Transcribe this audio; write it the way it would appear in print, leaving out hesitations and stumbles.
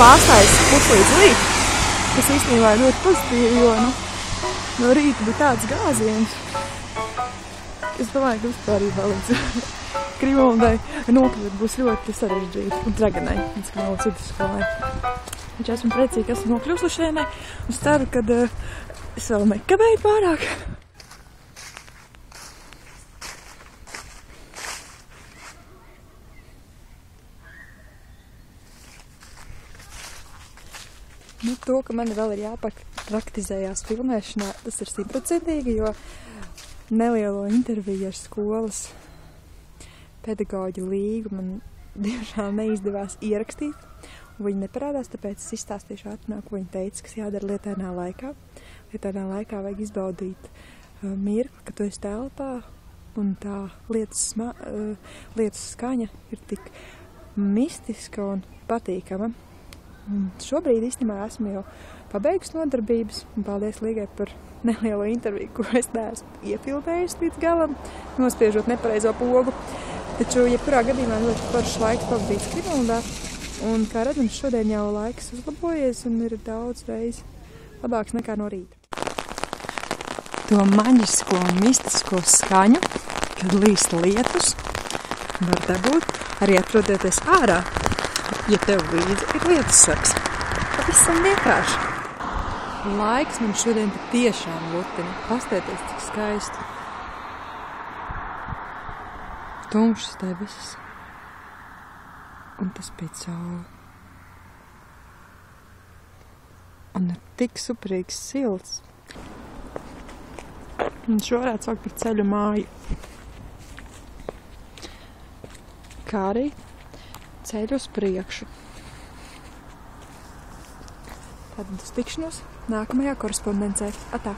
Pārstājas pusi līdz rīt, kas īstenībā ir ļoti pozitīvi, jo no rīta bija tāds gāziens. Es domāju, ka vispārībā līdz Krimondai nokļūt būs ļoti sarežģīti un Draganai, līdz Krimondas vidusskolai. Taču esmu priecīga, ka esmu nokļūst līdz šejienai un ceru, ka es vēl nekavēju pārāk. To, ka man vēl ir jāpraktizējās filmēšanā, tas ir 100%, jo nelielo interviju ar skolas pedagoģu līgu man diemžēl neizdevās ierakstīt, un viņi neparādās, tāpēc es izstāstīšu ātrāk, ko viņi teica, kas jādara lietainā laikā. Lietainā laikā vajag izbaudīt mirkli, ka tu esi telpā, un tā lietas skaņa ir tik mistiska un patīkama. Un šobrīd īstenībā esmu jau pabeigusi nodarbības, un paldies Līgai par nelielo interviju, ko es neesmu iefilmējusi līdz galam, nospiežot nepareizo pogu. Taču, jebkurā gadījumā ļoti foršs laiks pavadīts Krimondā, un, kā redzams, šodien jau laiks uzlabojies un ir daudz reizi labāks nekā no rīta. To maģisko un mistisko skaņu, kad līst lietus, var dabūt arī atrodoties ārā. Ja tev līdzi ir lietussargs, pavisam vienkārši. Laiks man šodien tiešām lutina. Pastieties, cik skaisti. Tumšas debesis. Un tas bija cauri. Un ir tik superīgs silts. Un šo varētu saukt par ceļu māju. Kā arī ceļu uz priekšu. Tātad uz tikšanos nākamajā korespondencē. Atā!